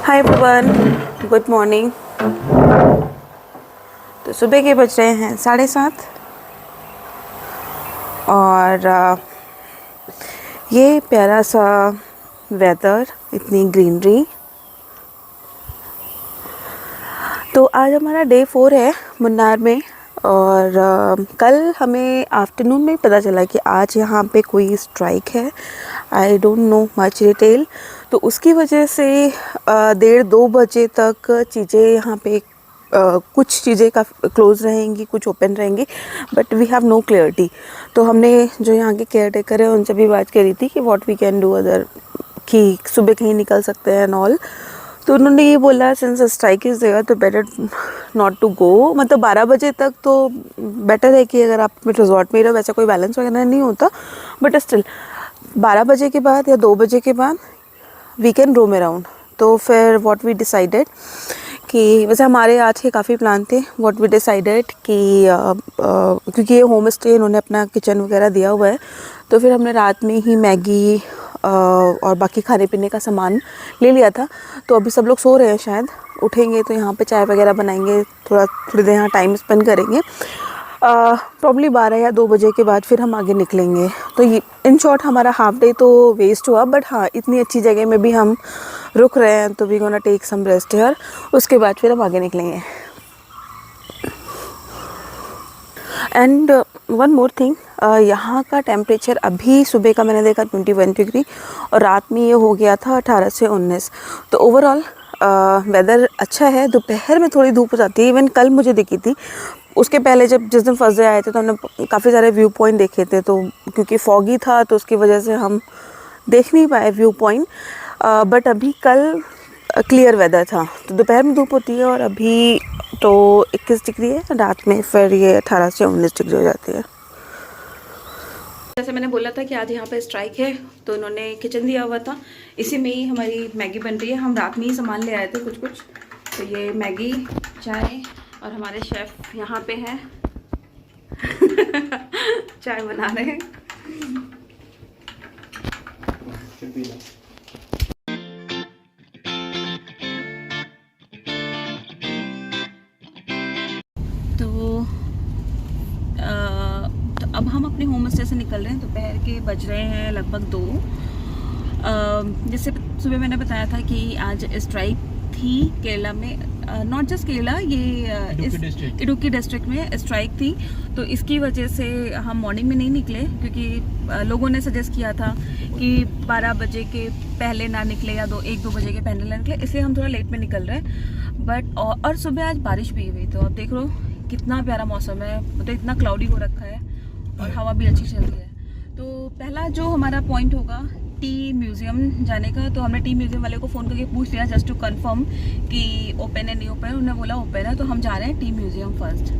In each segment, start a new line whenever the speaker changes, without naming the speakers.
Hi everyone, good morning. तो सुबह के बज रहे हैं 7:30 और ये प्यारा सा वेदर, इतनी ग्रीनरी। तो आज हमारा डे 4 है मुन्नार में और कल हमें आफ्टरनून में पता चला कि आज यहाँ पे कोई स्ट्राइक है। I don't know much detail. तो उसकी वजह से 1:30-2 बजे तक चीज़ें यहाँ पे कुछ चीज़ें का क्लोज़ रहेंगी, कुछ ओपन रहेंगी, but we have no clarity. तो हमने जो यहाँ के केयर टेकर है उनसे भी बात करी थी कि what we can do other, कि सुबह कहीं निकल सकते हैं एंड ऑल। तो उन्होंने ये बोला सिंस स्ट्राइक इज़ देयर तो बेटर नॉट टू गो। मतलब 12 बजे तक तो बेटर है कि अगर आप रिजॉर्ट में रहो, वैसा कोई बैलेंस वगैरह नहीं होता, बट स्टिल 12 बजे के बाद या 2 बजे के बाद वी कैन रोम अराउंड। तो फिर व्हाट वी डिसाइडेड कि वैसे हमारे आज के काफ़ी प्लान थे। व्हाट वी डिसाइडेड कि क्योंकि ये होम स्टे इन्होंने अपना किचन वगैरह दिया हुआ है, तो फिर हमने रात में ही मैगी और बाकी खाने पीने का सामान ले लिया था। तो अभी सब लोग सो रहे हैं, शायद उठेंगे तो यहाँ पे चाय वगैरह बनाएंगे, थोड़ी देर यहाँ टाइम स्पेंड करेंगे। प्रॉब्ली 12 या 2 बजे के बाद फिर हम आगे निकलेंगे। तो ये इन शॉर्ट हमारा हाफ डे तो वेस्ट हुआ, बट हाँ इतनी अच्छी जगह में भी हम रुक रहे हैं तो we gonna take some rest here. उसके बाद फिर हम आगे निकलेंगे। एंड वन मोर थिंग, यहाँ का टेम्परेचर अभी सुबह का मैंने देखा 21 डिग्री और रात में ये हो गया था 18 से 19। तो ओवरऑल वेदर अच्छा है। दोपहर में थोड़ी धूप हो जाती है, इवन कल मुझे दिखी थी। उसके पहले जिस दिन फर्स्ट डे आए थे तो हमने काफ़ी सारे व्यू पॉइंट देखे थे, तो क्योंकि फॉगी था तो उसकी वजह से हम देख नहीं पाए व्यू पॉइंट। बट अभी कल क्लियर वेदर था, तो दोपहर में धूप होती है और अभी तो 21 डिग्री है, रात में फिर ये 18 से 19 डिग्री हो जाती है। जैसे मैंने बोला था कि आज यहाँ पे स्ट्राइक है, तो इन्होंने किचन दिया हुआ था, इसी में ही हमारी मैगी बन रही है। हम रात में ही सामान ले आए थे कुछ। तो ये मैगी, चाय और हमारे शेफ़ यहाँ पे हैं चाय बना रहे हैं। तो अब हम अपने होम स्टे से निकल रहे हैं। दोपहर के बज रहे हैं लगभग 2। जैसे सुबह मैंने बताया था कि आज स्ट्राइक थी केरला में, नॉट जस्ट केरला, ये इडुक्की डिस्ट्रिक्ट में स्ट्राइक थी। तो इसकी वजह से हम मॉर्निंग में नहीं निकले, क्योंकि लोगों ने सजेस्ट किया था कि 12 बजे के पहले ना निकले या 1-2 बजे के पहले ना निकले, इसलिए हम थोड़ा लेट में निकल रहे हैं। बट और सुबह आज बारिश भी हुई, तो आप देख लो कितना प्यारा मौसम है। तो इतना क्लाउडी हो रखा है और हवा भी अच्छी चल रही है। तो पहला जो हमारा पॉइंट होगा टी म्यूज़ियम जाने का। तो हमने टी म्यूज़ियम वाले को फ़ोन करके पूछ लिया जस्ट टू कंफर्म कि ओपन है नहीं ओपन है। उन्होंने बोला ओपन है, तो हम जा रहे हैं टी म्यूज़ियम फर्स्ट।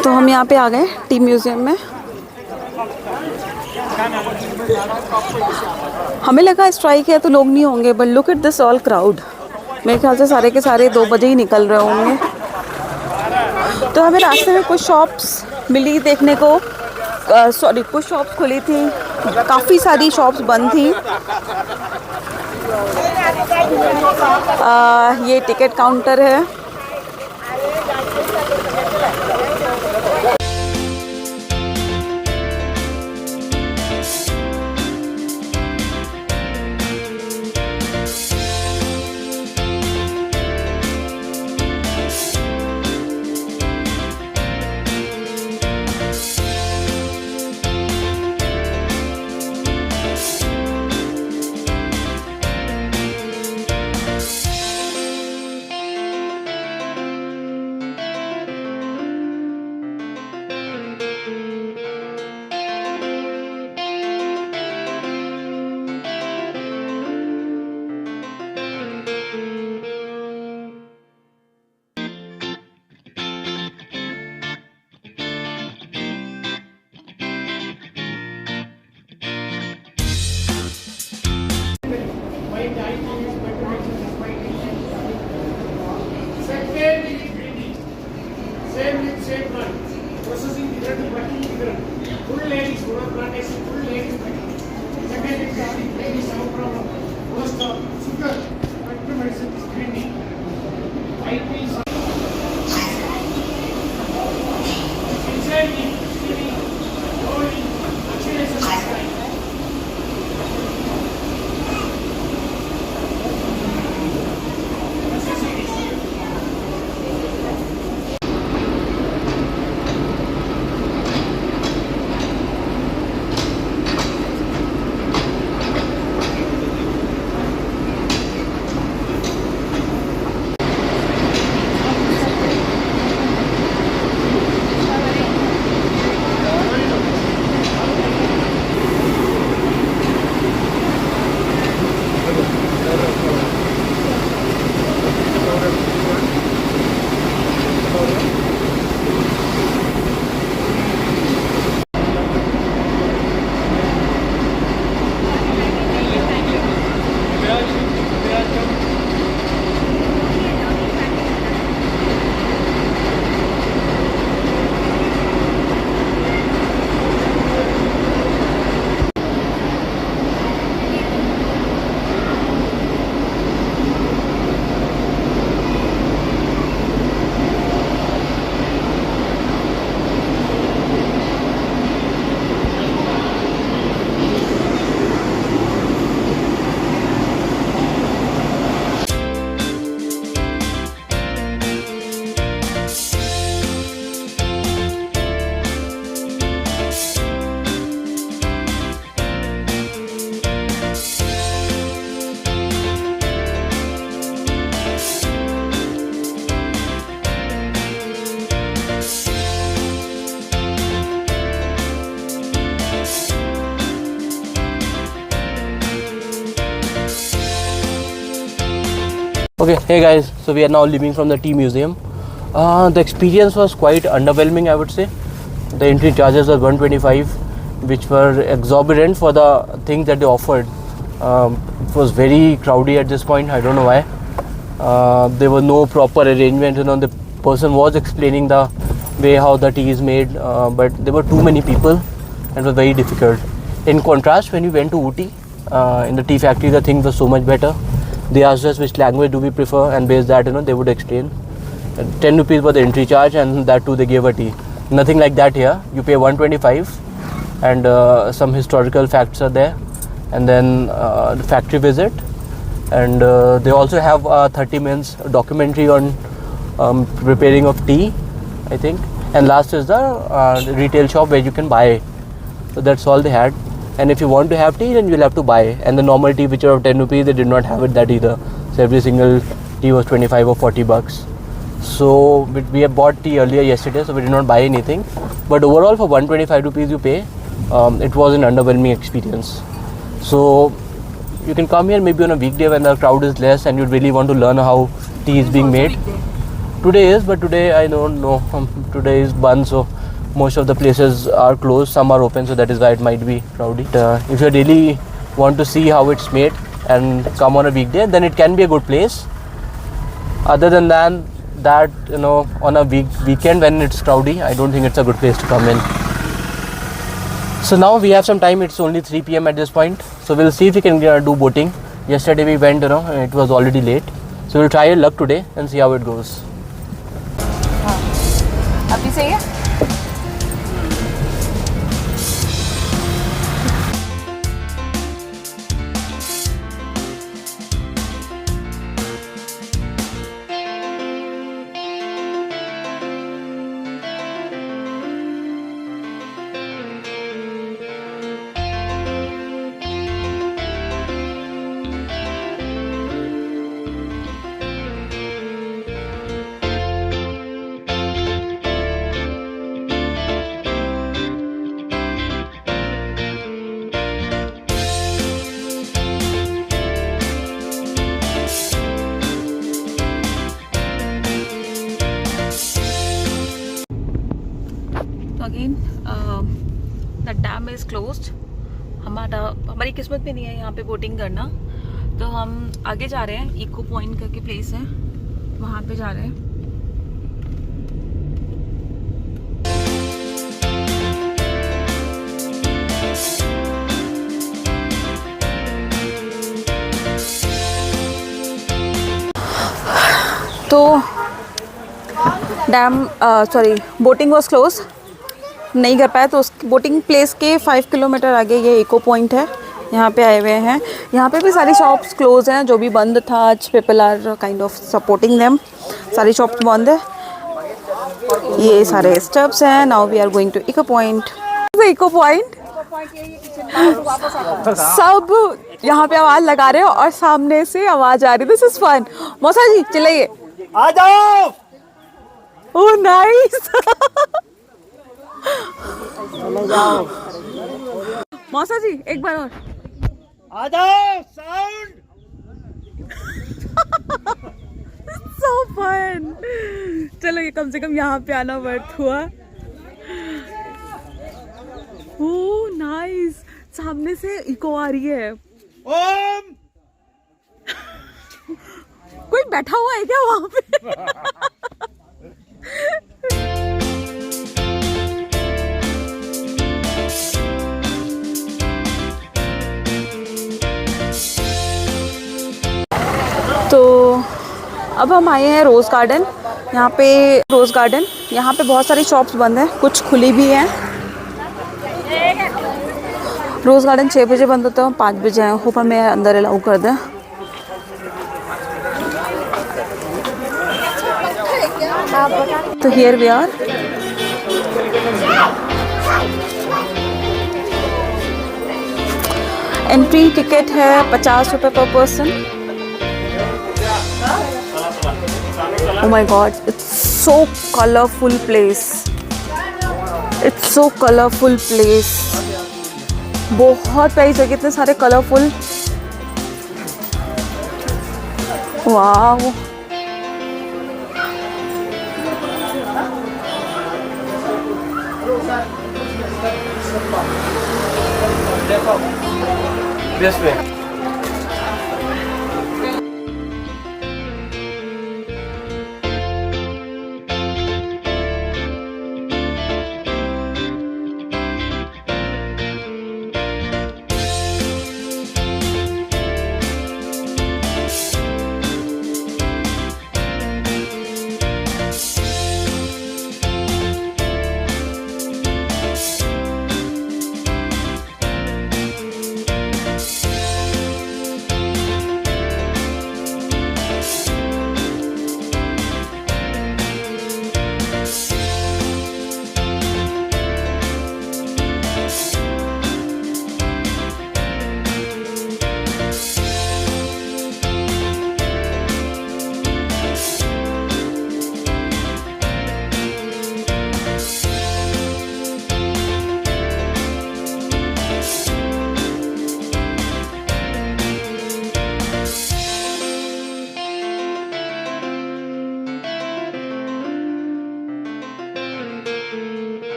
तो हम यहाँ पे आ गए टी म्यूज़ियम में। हमें लगा स्ट्राइक है तो लोग नहीं होंगे, but look at this all crowd. मेरे ख्याल से सारे के सारे 2 बजे ही निकल रहे होंगे। तो हमें रास्ते में कुछ शॉप्स मिली देखने को, कुछ शॉप्स खुली थी, काफ़ी सारी शॉप्स बंद थी। ये टिकट काउंटर है।
Same with same plant. Processing different, working different. Full ladies, rural plantation, full ladies working. Second is ladies have problem. Most of sugar, but medicine is green. White is inside the city, rolling, oxidation is right.
Okay, hey guys, so we are now leaving from the tea museum. The experience was quite underwhelming, I would say. The entry charges were 125, which were exorbitant for the things that they offered. It was very crowded at this point, I don't know why. There was no proper arrangement, the person was explaining the way how the tea is made, but there were too many people and it was very difficult. In contrast, when we went to Ooty, in the tea factory, the things were so much better. They asked us which language do we prefer, and based that they would explain. 10 rupees was the entry charge, and that too they gave a tea. Nothing like that here. You pay 125 and some historical facts are there, and then the factory visit, and they also have a 30 minutes documentary on preparing of tea, I think. And last is the retail shop where you can buy. So that's all they had. And if you want to have tea, then you'll have to buy. And the normal tea, which are of 10 rupees, they did not have it that either. So every single tea was 25 or 40 bucks. So we have bought tea earlier yesterday, so we did not buy anything. But overall, for 125 rupees you pay, it was an underwhelming experience. So you can come here maybe on a weekday when the crowd is less and you really want to learn how tea is being made. Today is, but today I don't know. Today is Band, so most of the places are closed, some are open, so that is why it might be crowded. If you really want to see how it's made and come on a weekday, then it can be a good place. Other than that, on a weekend when it's crowded, I don't think it's a good place to come in. So now we have some time. It's only 3 PM at this point, so we'll see if we can do boating. Yesterday we went, it was already late, so we'll try our luck today and see how it goes.
अभी सही है? Again the dam is closed. हमारी किस्मत में नहीं है यहाँ पे बोटिंग करना, तो हम आगे जा रहे हैं. इको पॉइंट करके प्लेस है, वहाँ पे जा रहे हैं. Dam sorry boating was close, नहीं कर पाया। तो उस बोटिंग प्लेस के 5 किलोमीटर आगे ये इको पॉइंट है, यहाँ पे आए हुए हैं। यहाँ पे भी सारी शॉप्स क्लोज हैं, जो भी बंद था आज people are kind of supporting them, सारी शॉप्स बंद है। ये सारे स्टेप्स हैं। Now we are going to echo point. Echo point सब यहाँ पे आवाज लगा रहे हो और सामने से आवाज आ रही। This is fun. मौसा जी चिल्लाइए,
आ जाओ।
Oh nice. मौसा जी एक बार और
आ जाओ। Sound
so fun। चलो ये कम से कम यहाँ पे आना वर्थ हुआ। ओह नाइस, सामने से इको आ रही है।
ओम।
कोई बैठा हुआ है क्या वहाँ पे? तो अब हम आए हैं रोज़ गार्डन। यहाँ पे रोज़ गार्डन, यहाँ पे बहुत सारी शॉप्स बंद हैं, कुछ खुली भी हैं। रोज़ गार्डन 6 बजे बंद होता है, 5 बजे आए। होप हमें अंदर अलाउ कर दें। तो here we are. Entry ticket है 50 रुपये per person. Oh my god, it's so colorful place. It's so colorful place. बहुत प्यारी जगह, इतने सारे colourful. Wow.
This way.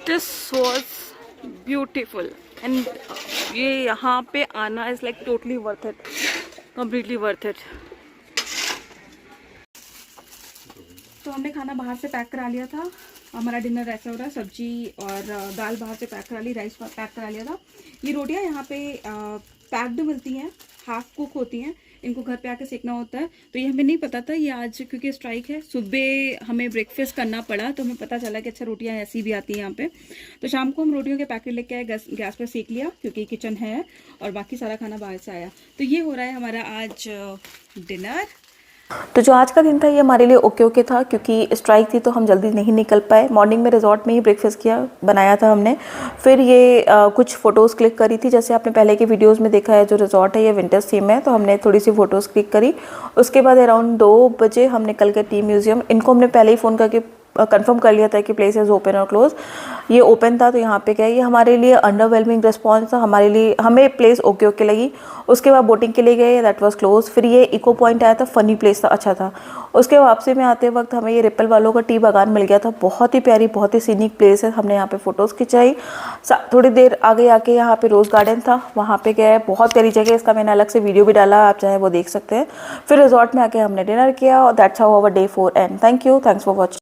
This was beautiful and ये यहाँ पे आना is like totally worth it, completely worth it. तो हमने खाना बाहर से पैक करा लिया था। हमारा डिनर ऐसा हो रहा है, सब्जी और दाल बाहर से पैक करा ली, राइस पैक करा लिया था। ये रोटियाँ यहाँ पे पैक्ड मिलती हैं, हाफ कुक होती हैं, इनको घर पे आके सेकना होता है। तो ये हमें नहीं पता था, ये आज क्योंकि स्ट्राइक है सुबह हमें ब्रेकफास्ट करना पड़ा, तो हमें पता चला कि अच्छा रोटियाँ ऐसी भी आती हैं यहाँ पे। तो शाम को हम रोटियों के पैकेट लेके आए, गैस पर सेक लिया क्योंकि किचन है, और बाकी सारा खाना बाहर से आया। तो ये हो रहा है हमारा आज डिनर।
तो जो आज का दिन था ये हमारे लिए ओके था, क्योंकि स्ट्राइक थी तो हम जल्दी नहीं निकल पाए। मॉर्निंग में रिजॉर्ट में ही ब्रेकफास्ट किया, बनाया था हमने। फिर ये कुछ फ़ोटोज़ क्लिक करी थी, जैसे आपने पहले के वीडियोस में देखा है। जो रिजॉर्ट है ये विंटर्स थीम है, तो हमने थोड़ी सी फ़ोटोज़ क्लिक करी। उसके बाद अराउंड 2 बजे हम निकल गए टी म्यूज़ियम। इनको हमने पहले ही फ़ोन करके कंफर्म कर लिया था कि प्लेस इज़ ओपन और क्लोज। ये ओपन था तो यहाँ पे क्या है, ये हमारे लिए अंडरवेलमिंग रिस्पॉन्स था हमारे लिए, हमें प्लेस ओके ओके लगी। उसके बाद बोटिंग के लिए गए, दैट वाज क्लोज। फिर ये इको पॉइंट आया था, फनी प्लेस था, अच्छा था। उसके वापसी में आते वक्त हमें ये रिपल वालों का टी बागान मिल गया था, बहुत ही प्यारी, बहुत ही सीनिक प्लेस है। हमने यहाँ पे फ़ोटोज़ खिंचाई। थोड़ी देर आगे आके यहाँ पे रोज़ गार्डन था, वहाँ पे गए, बहुत प्यारी जगह, इसका मैंने अलग से वीडियो भी डाला, आप चाहे वो देख सकते हैं। फिर रिजॉर्ट में आके हमने डिनर किया और that's how our day 4 end. Thank you, thanks for watching.